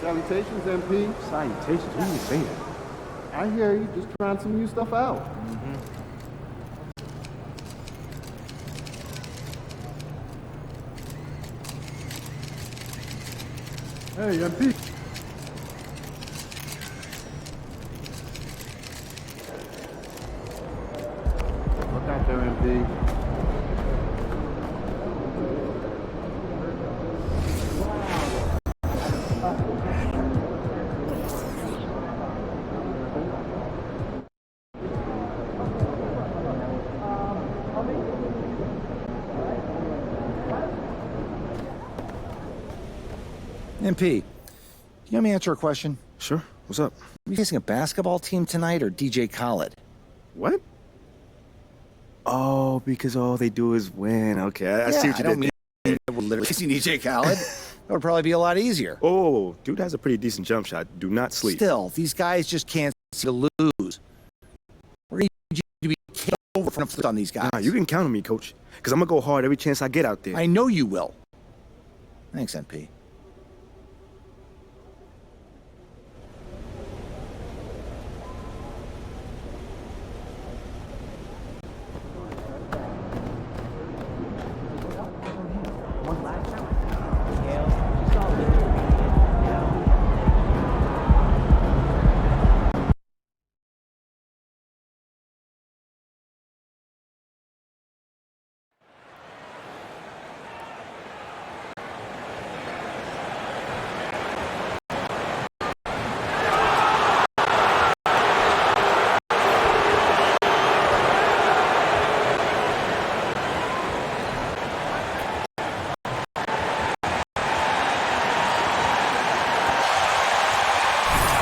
Salutations, MP. Salutations? What are you saying? I hear you. Just trying some new stuff out. Hey, MP. Look out there, MP. MP, can you let me answer a question? Sure. What's up? Are you facing a basketball team tonight or DJ Khaled? What? Oh, because all they do is win. Okay, I see what you did. We're literally facing DJ Khaled. That would probably be a lot easier. Oh, dude has a pretty decent jump shot. Do not sleep. Still, these guys just can't see to lose. We're going to be killed over from on these guys. Nah, you can count on me, coach, because I'm going to go hard every chance I get out there. I know you will. Thanks, MP.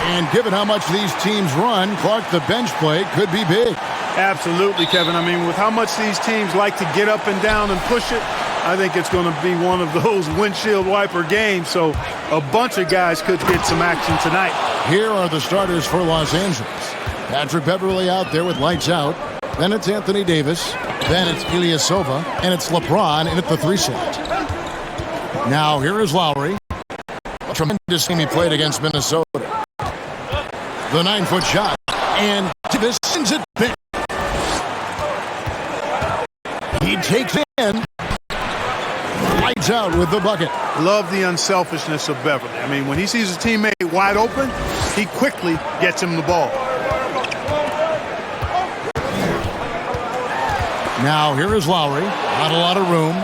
And given how much these teams run, Clark, the bench play could be big. Absolutely, Kevin. I mean, with how much these teams like to get up and down and push it, I think it's going to be one of those windshield wiper games. So a bunch of guys could get some action tonight. Here are the starters for Los Angeles. Patrick Beverly out there with lights out. Then it's Anthony Davis. Then it's Ilyasova. And it's LeBron in at the 3 slot. Now here is Lowry. A tremendous game he played against Minnesota. The 9-foot shot. And Davis sends it back. He takes in. Lights out with the bucket. Love the unselfishness of Beverly. I mean, when he sees his teammate wide open, he quickly gets him the ball. Now here is Lowry. Not a lot of room.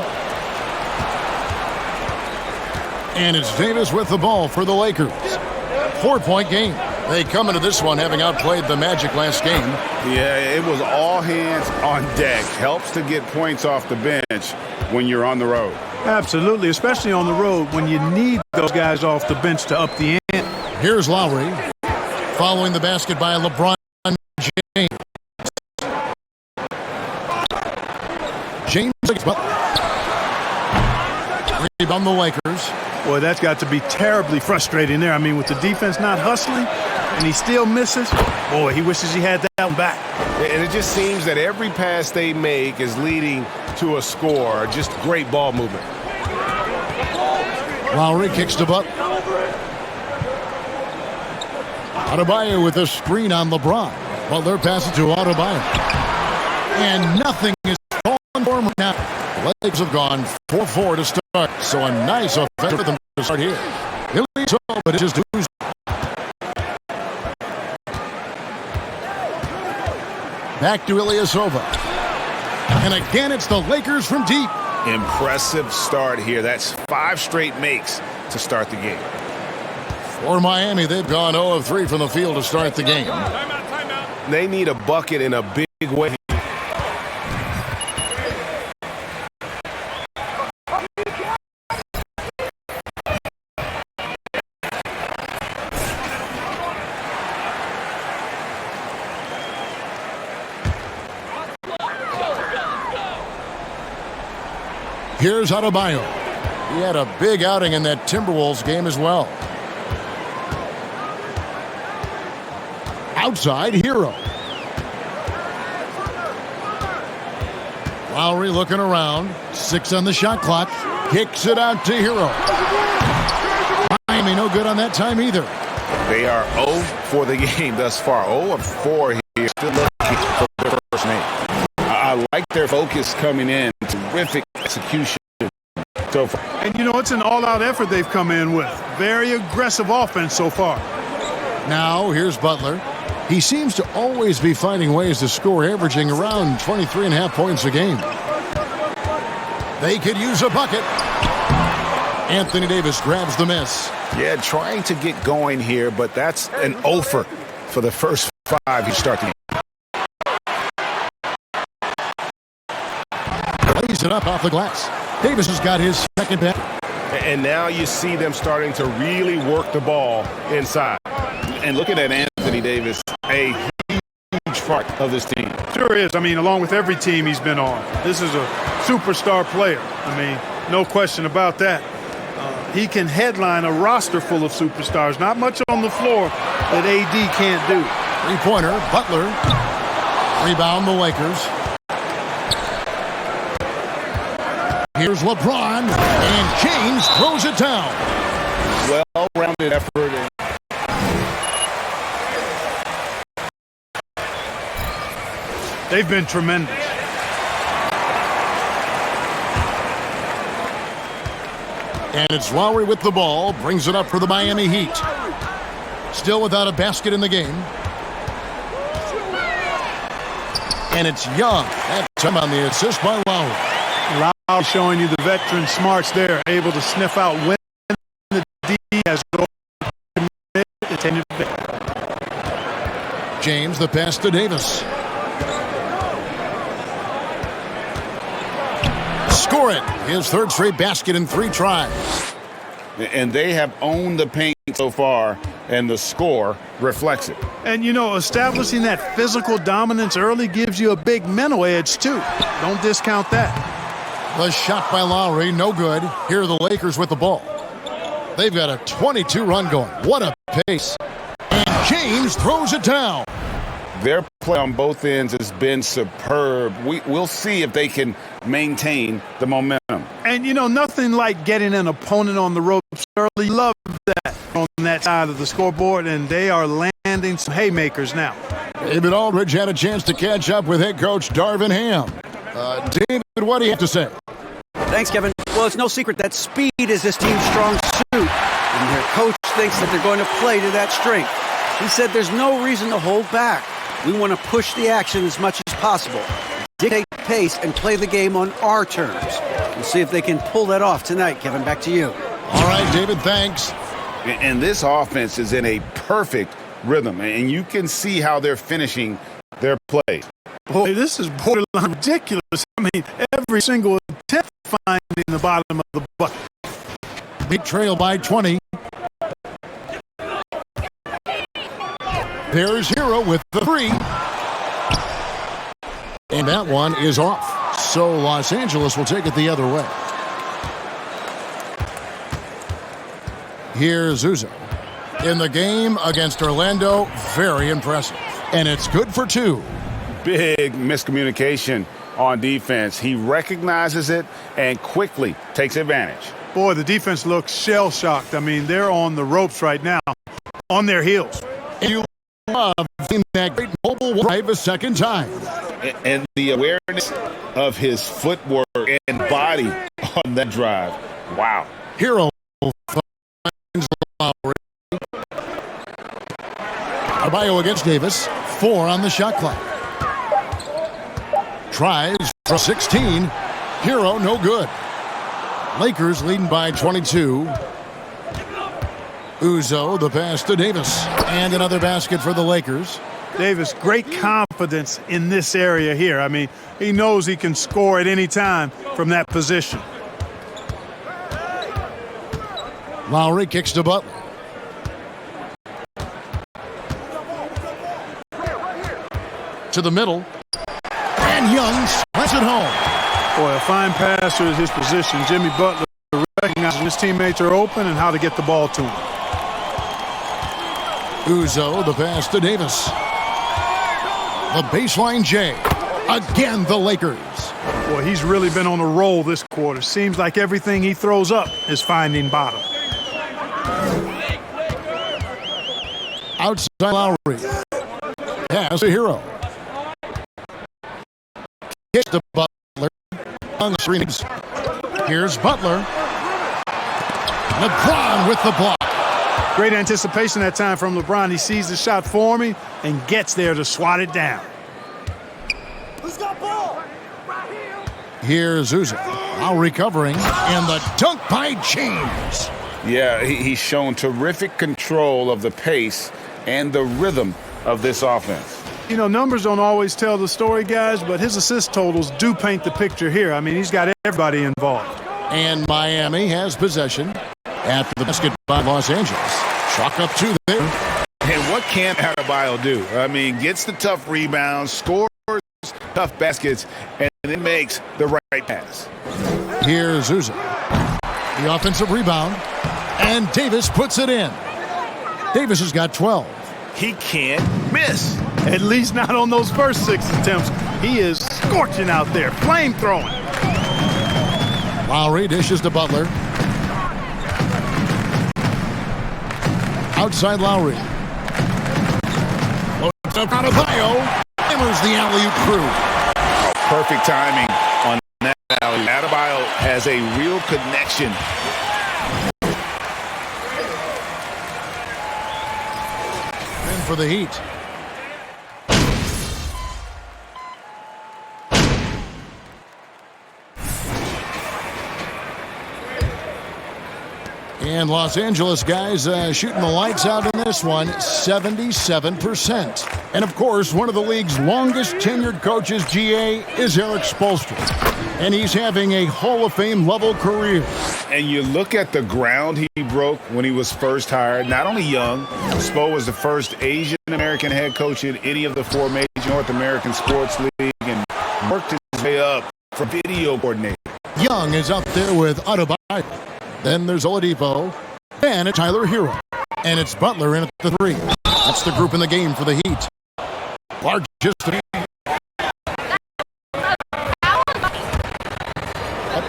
And it's Davis with the ball for the Lakers. 4-point game. They come into this one having outplayed the Magic last game. Yeah, it was all hands on deck. Helps to get points off the bench when you're on the road. Absolutely, especially on the road when you need those guys off the bench to up the ante. Here's Lowry. Following the basket by LeBron James. James rebound the Lakers. Boy, that's got to be terribly frustrating there. I mean, with the defense not hustling and he still misses, boy, he wishes he had that one back. And it just seems that every pass they make is leading to a score. Just great ball movement. Lowry kicks to Butler. Adebayo with a screen on LeBron. Butler passes to Adebayo. And nothing is falling for him now. The Lakers have gone 4-4 to start. So a nice offense for them to start here. Ilyasova, but it just oozed. Back to Ilyasova. And again, it's the Lakers from deep. Impressive start here. That's 5 straight makes to start the game. For Miami, they've gone 0 of 3 from the field to start the game. They need a bucket in a big way. Here's Adebayo. He had a big outing in that Timberwolves game as well. Outside, Hero. Lowry looking around. 6 on the shot clock. Kicks it out to Hero. Miami Miami no good on that time either. They are 0 for the game thus far. 0 of 4 here. Still looking for their first name. I like their focus coming in. Terrific execution so far. And, you know, it's an all-out effort they've come in with. Very aggressive offense so far. Now, here's Butler. He seems to always be finding ways to score, averaging around 23.5 points a game. They could use a bucket. Anthony Davis grabs the miss. Yeah, trying to get going here, but that's an offer for the first 5 he starts the game. Lays it up off the glass. Davis has got his second back. And now you see them starting to really work the ball inside. And looking at Anthony Davis, a huge part of this team. Sure is. I mean, along with every team he's been on. This is a superstar player. I mean, no question about that. He can headline a roster full of superstars. Not much on the floor that AD can't do. Three-pointer, Butler. Rebound the Lakers. Here's LeBron, and James throws it down. Well-rounded effort. They've been tremendous. And it's Lowry with the ball, brings it up for the Miami Heat. Still without a basket in the game. And it's Young. That time on the assist by Lowry. Lowry showing you the veteran smarts there, able to sniff out when the D has go. James, the pass to Davis. Score it. His third straight basket in 3 tries. And they have owned the paint so far, and the score reflects it. And, you know, establishing that physical dominance early gives you a big mental edge, too. Don't discount that. The shot by Lowry, no good. Here are the Lakers with the ball. They've got a 22-run going. What a pace. And James throws it down. Their play on both ends has been superb. We'll see if they can maintain the momentum. And, you know, nothing like getting an opponent on the ropes early. Love that on that side of the scoreboard, and they are landing some haymakers now. David Aldridge had a chance to catch up with head coach Darvin Ham. David, what do you have to say? Thanks, Kevin. Well, it's no secret that speed is this team's strong suit, and their coach thinks that they're going to play to that strength. He said there's no reason to hold back. We want to push the action as much as possible, dictate pace, and play the game on our terms. We'll see if they can pull that off tonight. Kevin, back to you. All right, David, thanks. And this offense is in a perfect rhythm, and you can see how they're finishing their play. Boy, this is borderline ridiculous. I mean, every single attempt finding the bottom of the bucket. Big trail by 20. There's Hero with the 3. And that one is off. So Los Angeles will take it the other way. Here's Uzo. In the game against Orlando, very impressive. And it's good for 2. Big miscommunication on defense. He recognizes it and quickly takes advantage. Boy, the defense looks shell-shocked. I mean, they're on the ropes right now, on their heels. And you love seeing that great mobile drive a second time. And the awareness of his footwork and body on that drive. Wow. Hero finds Lowry. Adebayo against Davis. 4 on the shot clock. Tries for 16. Hero, no good. Lakers leading by 22. Uzo, the pass to Davis. And another basket for the Lakers. Davis, great confidence in this area here. I mean, he knows he can score at any time from that position. Lowry kicks to Butler. To the middle. And Young slams it home. Boy, a fine passer is his position. Jimmy Butler recognizing his teammates are open and how to get the ball to him. Uzo, the pass to Davis. The baseline J. Again, the Lakers. Boy, he's really been on a roll this quarter. Seems like everything he throws up is finding bottom. Outside Lowry. Pass to Hero. Kick to Butler. On the screens. Here's Butler. LeBron with the block. Great anticipation that time from LeBron. He sees the shot forming and gets there to swat it down. Here's Uzo. Now recovering. And the dunk by James. Yeah, he's shown terrific control of the pace and the rhythm of this offense. You know, numbers don't always tell the story, guys, but his assist totals do paint the picture here. I mean, he's got everybody involved. And Miami has possession at the basket by Los Angeles. Chalk up 2 there. And what can Adebayo do? I mean, gets the tough rebounds, scores tough baskets, and then makes the right pass. Here's Uzo. The offensive rebound. And Davis puts it in. Davis has got 12. He can't miss. At least not on those first 6 attempts. He is scorching out there, flame throwing. Lowry dishes to Butler. Outside Lowry. Loads up Adebayo. Hammers the alley-oop through. Perfect timing on that alley. Adebayo has a real connection. And for the Heat. And Los Angeles guys shooting the lights out in this one, 77%. And of course, one of the league's longest tenured coaches, GA, is Eric Spoelstra. And he's having a Hall of Fame level career. And you look at the ground he broke when he was first hired. Not only young, Spo was the first Asian American head coach in any of the 4 major North American sports leagues and worked his way up for video coordinator. Young is up there with Adebayo. Then there's Oladipo, and it's Tyler Hero. And it's Butler in at the 3. That's the group in the game for the Heat. Largest. I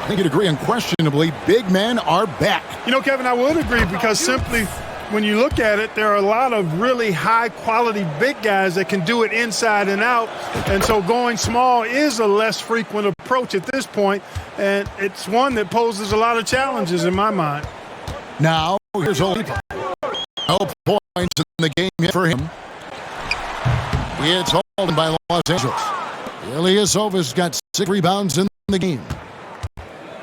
think you'd agree unquestionably, big men are back. You know, Kevin, I would agree because simply when you look at it, there are a lot of really high-quality big guys that can do it inside and out. And so going small is a less frequent approach at this point, and it's one that poses a lot of challenges in my mind. Now, here's Oladipo. No points in the game yet for him. It's hauled by Los Angeles. Ilyasova's got 6 rebounds in the game.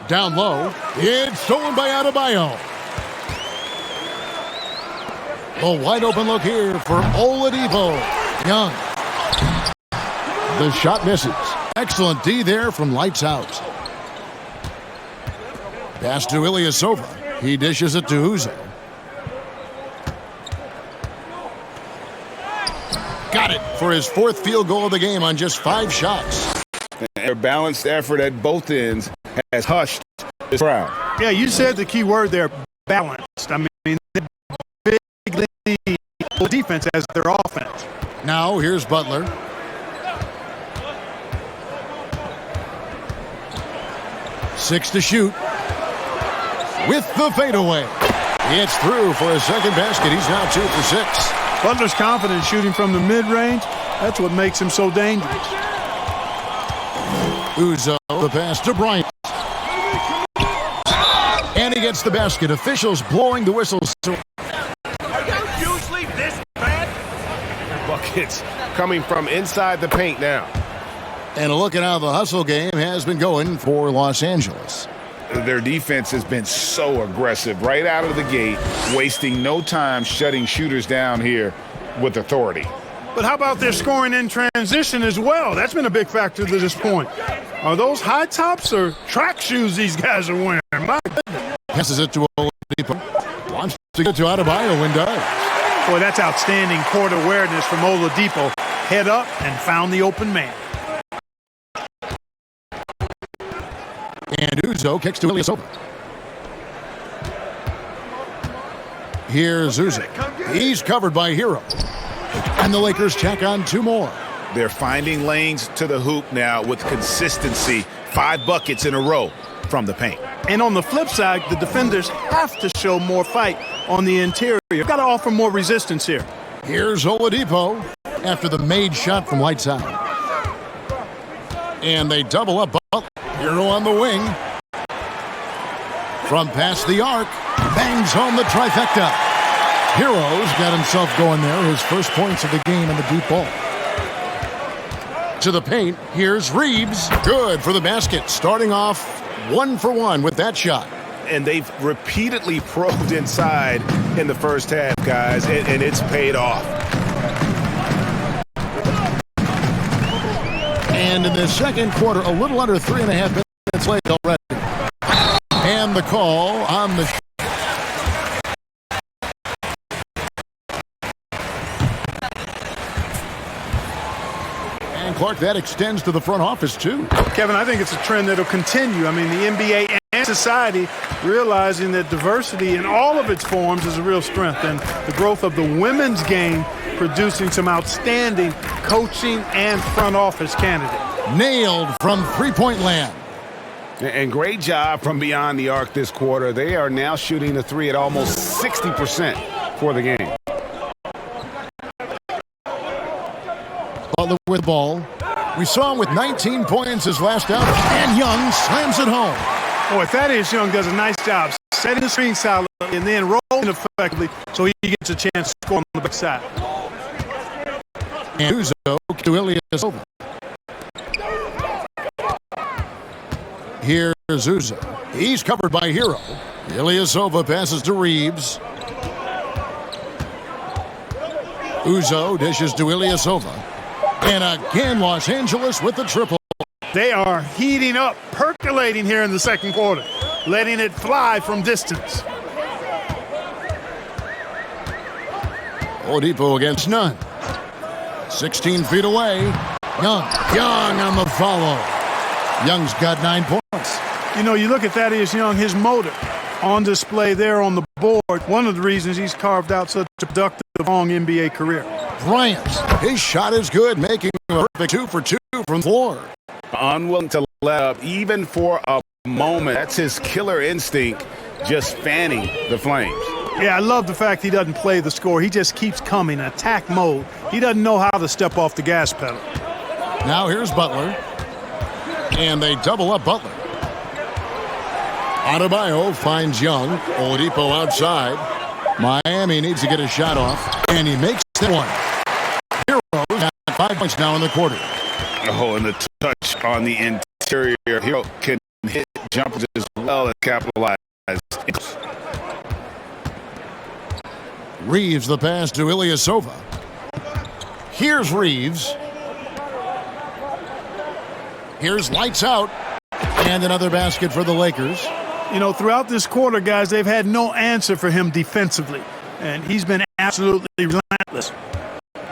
Down low, it's stolen by Adebayo. A wide open look here for Oladipo. Young. The shot misses. Excellent D there from lights out. Pass to Ilyasova. He dishes it to Uzo. Got it for his 4th field goal of the game on just 5 shots. Their balanced effort at both ends has hushed this crowd. Yeah, you said the key word there, balanced. I mean, big lead defense as their offense. Now here's Butler. Six to shoot. With the fadeaway. It's through for a second basket. He's now 2 for 6. Butler's confident shooting from the mid-range. That's what makes him so dangerous. Uzo, the pass to Bryant. And he gets the basket. Officials blowing the whistles. Usually this bad. Buckets coming from inside the paint now. And a look at how the hustle game has been going for Los Angeles. Their defense has been so aggressive right out of the gate, wasting no time shutting shooters down here with authority. But how about their scoring in transition as well? That's been a big factor to this point. Are those high tops or track shoes these guys are wearing? My goodness. Passes it to Oladipo. Wants to get to Adebayo and does. Boy, that's outstanding court awareness from Oladipo. Head up and found the open man. And Uzo kicks to Ilyasova. Here's Uzo. He's covered by Hero. And the Lakers tack on 2 more. They're finding lanes to the hoop now with consistency. 5 buckets in a row from the paint. And on the flip side, the defenders have to show more fight on the interior. Got to offer more resistance here. Here's Oladipo after the made shot from lights out. And they double up Butler. Hero on the wing. From past the arc, bangs home the trifecta. Hero's got himself going there, his first points of the game in the deep ball. To the paint, here's Reeves. Good for the basket, starting off 1 for 1 with that shot. And they've repeatedly probed inside in the first half, guys, and it's paid off. And in the second quarter, a little under 3.5 minutes late already. And the call on the and Clark, that extends to the front office too. Kevin, I think it's a trend that'll continue. I mean, the NBA and society realizing that diversity in all of its forms is a real strength, and the growth of the women's game producing some outstanding coaching and front office candidates. Nailed from three-point land. And great job from beyond the arc this quarter. They are now shooting the three at almost 60% for the game. Butler with the ball. We saw him with 19 points his last out, and Young slams it home. Boy, Thaddeus Young does a nice job setting the screen solidly and then rolling effectively so he gets a chance to score on the back side. And Uzo to Ilyasova. Here's Uzo. He's covered by Hero. Ilyasova passes to Reeves. Uzo dishes to Ilyasova. And again, Los Angeles with the triple. They are heating up, percolating here in the second quarter, letting it fly from distance. Oladipo against none. 16 feet away. Young on the follow. Young's got 9 points. You know, you look at Thaddeus Young, his motor on display there on the board. One of the reasons he's carved out such a productive, long NBA career. Bryant, his shot is good, making a perfect 2 for 2 from floor. Unwilling to let up even for a moment. That's his killer instinct, just fanning the flames. Yeah, I love the fact he doesn't play the score. He just keeps coming, attack mode. He doesn't know how to step off the gas pedal. Now here's Butler. And they double up Butler. Adebayo finds Young. Oladipo outside. Miami needs to get a shot off. And he makes that one. Heroes at 5 points now in the quarter. Oh, and the touch on the interior. Hero can hit jumpers as well as capitalize. Reeves the pass to Ilyasova. Here's Reeves. Here's lights out. And another basket for the Lakers. You know, throughout this quarter, guys, they've had no answer for him defensively. And he's been absolutely relentless.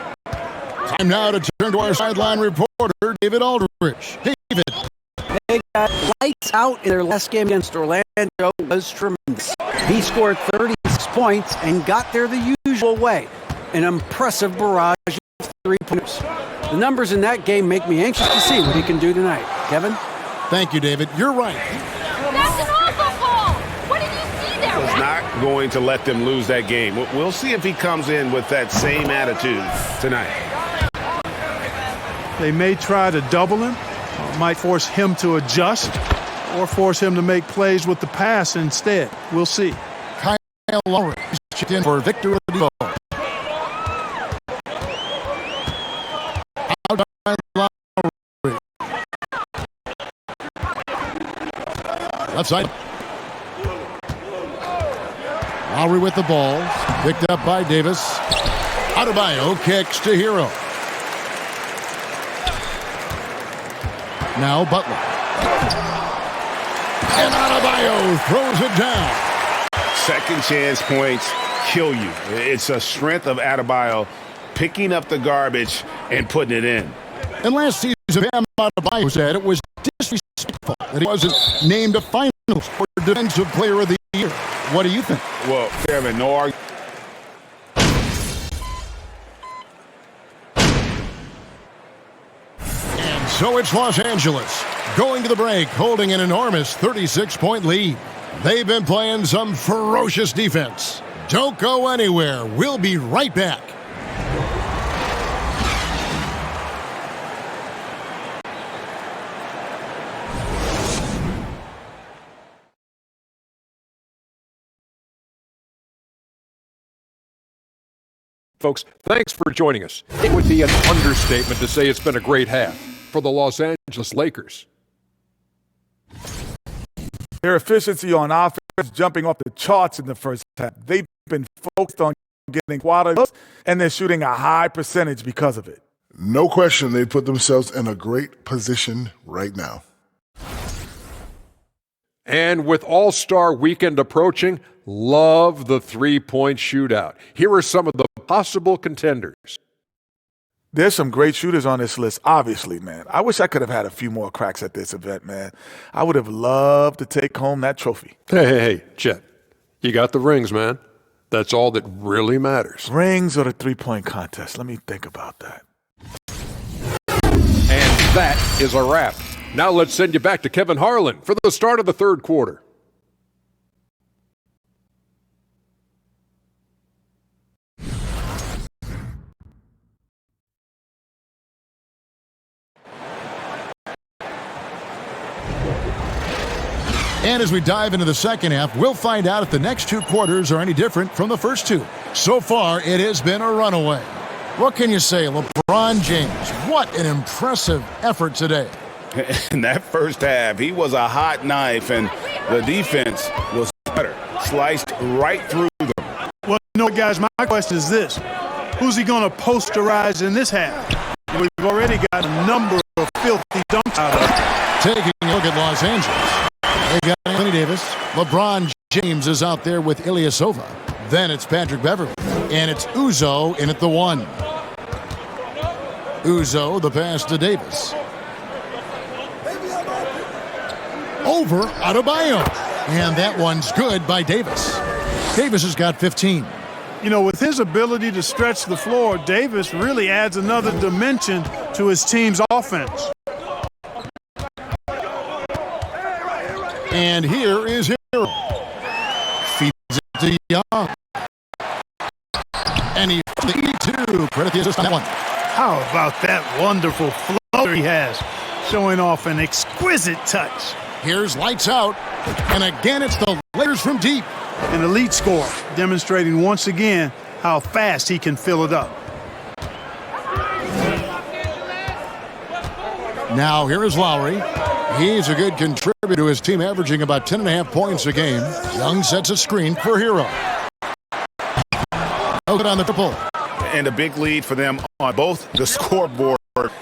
Time now to turn to our sideline reporter, David Aldridge. David. They got lights out in their last game against Orlando was tremendous. He scored 36 points and got there the usual way. An impressive barrage of three-pointers. The numbers in that game make me anxious to see what he can do tonight. Kevin? Thank you, David. You're right. That's an awful call! What did you see there? He's not going to let them lose that game. We'll see if he comes in with that same attitude tonight. They may try to double him, might force him to adjust, or force him to make plays with the pass instead. We'll see. Kyle Lowry is checked in for Victor Oladipo. Out by Lowry. Left side. Lowry with the ball. Picked up by Davis. Adebayo kicks to Hero. Now Butler. And Adebayo throws it down. Second chance points kill you. It's a strength of Adebayo picking up the garbage and putting it in. And last season, Bam Adebayo said it was disrespectful that he wasn't named a finalist for Defensive Player of the Year. What do you think? Well, Kevin, no argument. So it's Los Angeles going to the break, holding an enormous 36-point lead. They've been playing some ferocious defense. Don't go anywhere. We'll be right back. Folks, thanks for joining us. It would be an understatement to say it's been a great half for the Los Angeles Lakers. Their efficiency on offense jumping off the charts in the first half. They've been focused on getting quality, and they're shooting a high percentage because of it. No question they put themselves in a great position right now. And with All-Star Weekend approaching, love the three-point shootout. Here are some of the possible contenders. There's some great shooters on this list, obviously, man. I wish I could have had a few more cracks at this event, man. I would have loved to take home that trophy. Hey, Chet. You got the rings, man. That's all that really matters. Rings or the three-point contest? Let me think about that. And that is a wrap. Now let's send you back to Kevin Harlan for the start of the third quarter. And as we dive into the second half, we'll find out if the next two quarters are any different from the first two. So far, it has been a runaway. What can you say, LeBron James? What an impressive effort today. In that first half, he was a hot knife, and the defense was better. Sliced right through them. Well, guys, my question is this. Who's he going to posterize in this half? We've already got a number of filthy dunks out of it. Taking a look at Los Angeles. They got Anthony Davis. LeBron James is out there with Ilyasova. Then it's Patrick Beverley. And it's Uzo in at the one. Uzo, the pass to Davis. Over Adebayo. And that one's good by Davis. Davis has got 15. You know, with his ability to stretch the floor, Davis really adds another dimension to his team's offense. And here is Hero. Feeds it to Young. And he two. Credit the assist on that one. How about that wonderful floater he has, showing off an exquisite touch. Here's lights out. And again, it's the Lakers from deep. An elite score, demonstrating once again how fast he can fill it up. Now here is Lowry. He's a good contributor to his team, averaging about 10.5 points a game. Young sets a screen for Hero. Good on the triple. And a big lead for them on both the scoreboard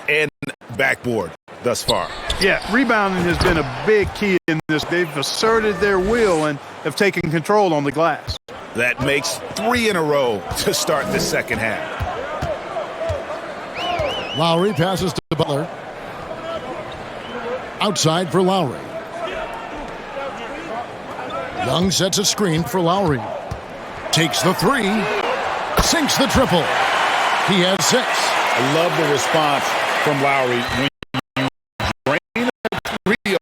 and backboard thus far. Yeah, rebounding has been a big key in this. They've asserted their will and have taken control on the glass. That makes 3 in a row to start the second half. Lowry passes to Butler. Outside for Lowry. Young sets a screen for Lowry. Takes the three. Sinks the triple. He has 6. I love the response from Lowry when you drain a three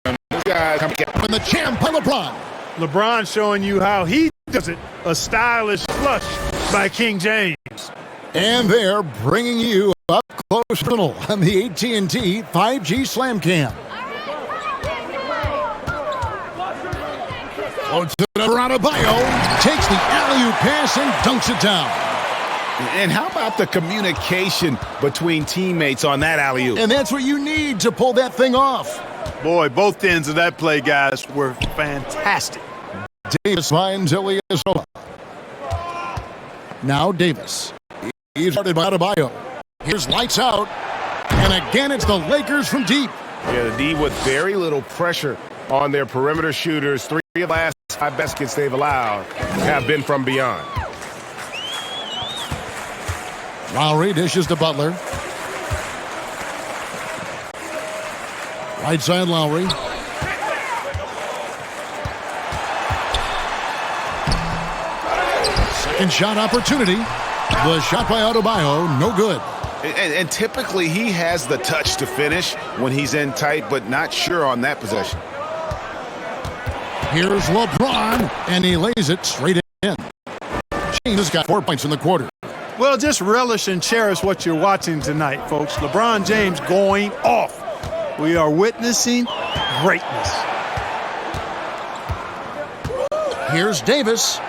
on this guy. When the champ by LeBron. LeBron showing you how he does it. A stylish flush by King James. And they're bringing you up close on the AT&T 5G Slam Cam. Adebayo takes the alley-oop pass and dunks it down. And how about the communication between teammates on that alley-oop? And that's what you need to pull that thing off. Boy, both ends of that play, guys, were fantastic. Davis finds Ilyasova. Now Davis. He's started by Adebayo. Here's lights out. And again, it's the Lakers from deep. Yeah, the D with very little pressure on their perimeter shooters. 3 of the last 5 baskets they've allowed have been from beyond. Lowry dishes to Butler. Right side Lowry. Second shot opportunity. The shot by Adebayo, no good. And typically he has the touch to finish when he's in tight, but not sure on that possession. Here's LeBron, and he lays it straight in. James has got 4 points in the quarter. Well, just relish and cherish what you're watching tonight, folks. LeBron James going off. We are witnessing greatness. Here's Davis.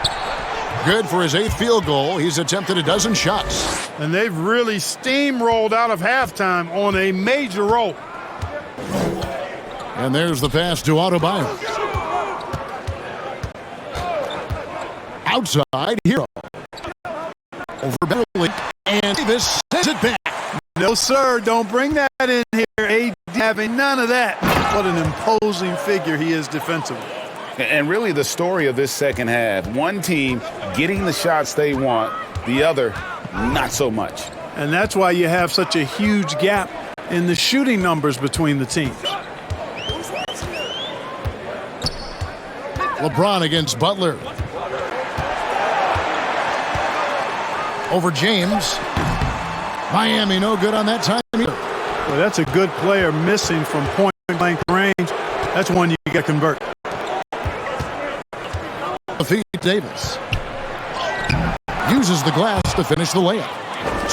Good for his 8th field goal. He's attempted a dozen shots. And they've really steamrolled out of halftime on a major roll. And there's the pass to Adebayo. Outside, Hero. Over Beverly, and Davis sends it back. No, sir, don't bring that in here. AD having none of that. What an imposing figure he is defensively. And really the story of this second half, one team getting the shots they want, the other not so much. And that's why you have such a huge gap in the shooting numbers between the teams. LeBron against Butler. Over James. Miami no good on that time either. Well, that's a good player missing from point-blank range. That's one you got to convert. Feed Davis. Uses the glass to finish the layup.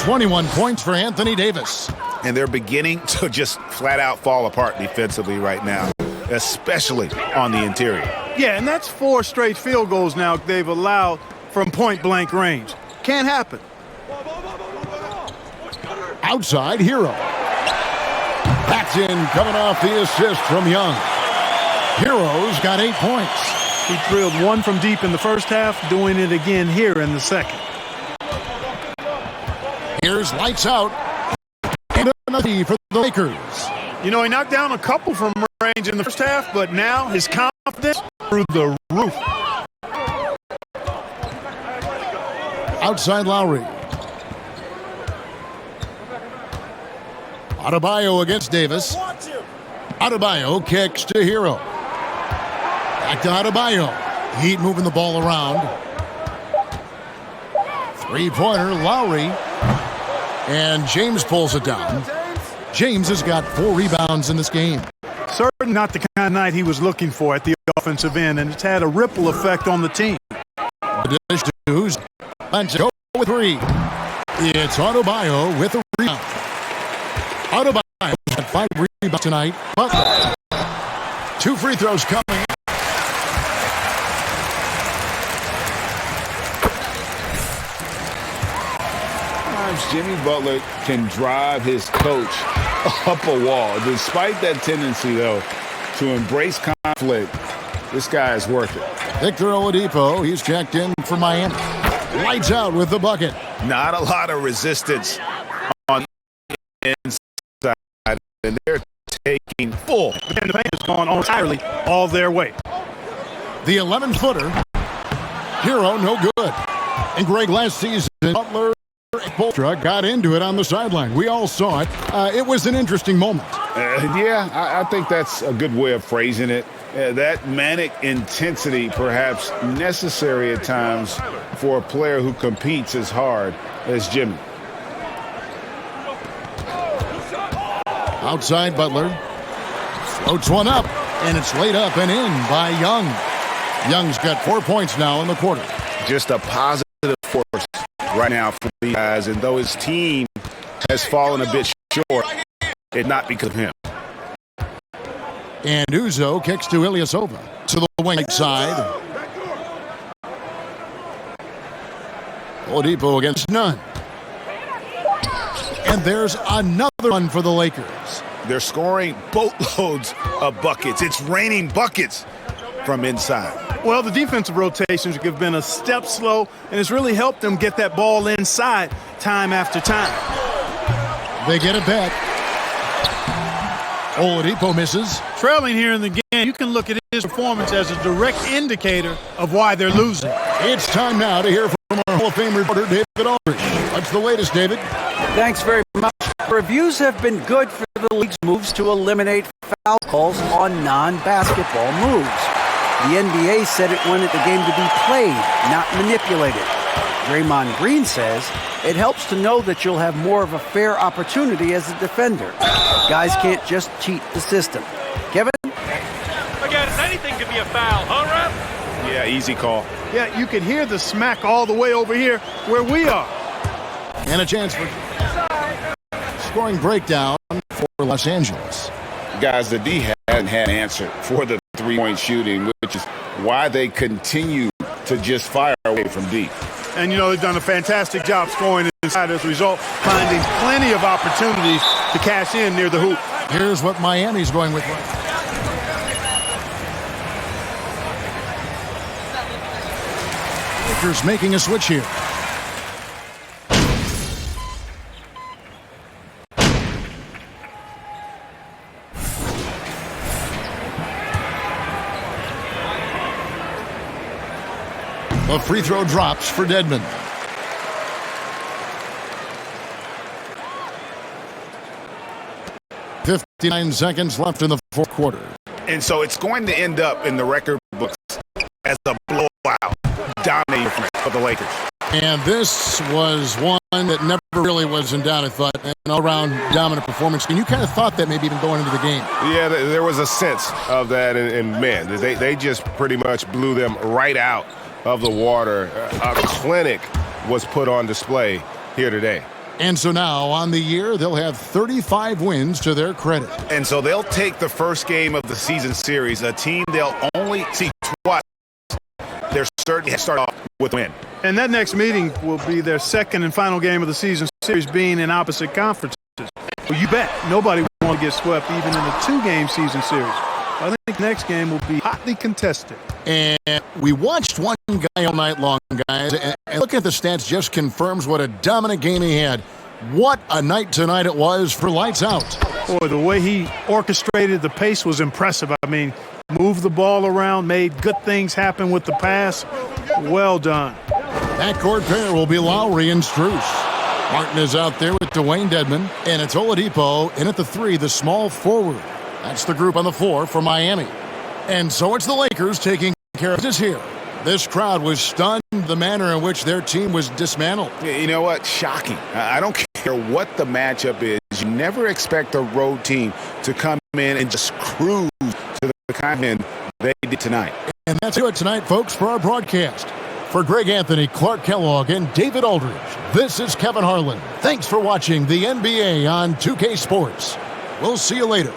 21 points for Anthony Davis. And they're beginning to just flat out fall apart defensively right now, especially on the interior. Yeah, and that's 4 straight field goals now they've allowed from point-blank range. Can't happen. Outside, Hero. That's in, coming off the assist from Young. Hero's got 8 points. He drilled 1 from deep in the first half, doing it again here in the second. Here's lights out. And another for the Lakers. You know, he knocked down a couple from range in the first half, but now his confidence through the roof. Outside Lowry. Adebayo against Davis. Adebayo kicks to Hero. Back to Adebayo. Heat moving the ball around. 3-pointer, Lowry. And James pulls it down. James has got 4 rebounds in this game. Certainly not the kind of night he was looking for at the offensive end, and it's had a ripple effect on the team. The dish to who's go with 3. It's Adebayo with a rebound. Adebayo had 5 rebounds tonight. Butler. 2 free throws coming. Jimmy Butler can drive his coach up a wall. Despite that tendency, though, to embrace conflict, this guy is worth it. Victor Oladipo, he's checked in for Miami. Lights out with the bucket. Not a lot of resistance on the inside, and they're taking full. And the paint has gone entirely all their way. The 11-footer. Hero, no good. And Greg, last season, Butler Polstra got into it on the sideline. We all saw it. It was an interesting moment. Yeah, I think that's a good way of phrasing it. That manic intensity perhaps necessary at times for a player who competes as hard as Jimmy. Outside Butler. Floats one up, and it's laid up and in by Young. Young's got 4 points now in the quarter. Just a positive force right now for these guys, and though his team has fallen a bit short, it's not because of him. And Uzo kicks to Ilyasova to the wing side. Oladipo against none. And there's another one for the Lakers. They're scoring boatloads of buckets. It's raining buckets from inside. Well, the defensive rotations have been a step slow, and it's really helped them get that ball inside time after time. They get it back. Oladipo misses. Trailing here in the game, you can look at his performance as a direct indicator of why they're losing. It's time now to hear from our Hall of Fame reporter, David Aldridge. What's the latest, David? Thanks very much. Reviews have been good for the league's moves to eliminate foul calls on non-basketball moves. The NBA said it wanted the game to be played, not manipulated. Draymond Green says it helps to know that you'll have more of a fair opportunity as a defender. Guys can't just cheat the system. Kevin? Again, anything could be a foul, huh, Ref? Yeah, easy call. Yeah, you can hear the smack all the way over here where we are. And a chance for scoring breakdown for Los Angeles. Guys, the D hadn't had an answer for the three-point shooting, which is why they continue to just fire away from deep. And, you know, they've done a fantastic job scoring inside as a result, finding plenty of opportunities to cash in near the hoop. Here's what Miami's going with. Lakers making a switch here. The free throw drops for Dedmon. "59 seconds left in the fourth quarter." And so it's going to end up in the record books as a blowout dominating for the Lakers. And this was one that never really was in doubt, I thought, an all-around dominant performance. And you kind of thought that maybe even going into the game. Yeah, there was a sense of that, and man, they just pretty much blew them right out of the water. A clinic was put on display here today. And so now, on the year, they'll have 35 wins to their credit. And so they'll take the first game of the season series, a team they'll only see twice. They're certainly start off with a win. And that next meeting will be their second and final game of the season series, being in opposite conferences. Well, you bet nobody will want to get swept even in a two-game season series. I think the next game will be hotly contested. And we watched one guy all night long, guys, and looking at the stats just confirms what a dominant game he had. What a night tonight it was for Lights Out. Boy, the way he orchestrated the pace was impressive. I mean, moved the ball around, made good things happen with the pass. Well done. Backcourt pair will be Lowry and Strus. Martin is out there with Dwayne Dedmon, and it's Oladipo in at the 3, the small forward. That's the group on the 4 for Miami. And so it's the Lakers taking care of business here. This crowd was stunned the manner in which their team was dismantled. You know what? Shocking. I don't care what the matchup is. You never expect a road team to come in and just cruise to the kind of they did tonight. And that's it tonight, folks, for our broadcast. For Greg Anthony, Clark Kellogg, and David Aldridge, this is Kevin Harlan. Thanks for watching the NBA on 2K Sports. We'll see you later.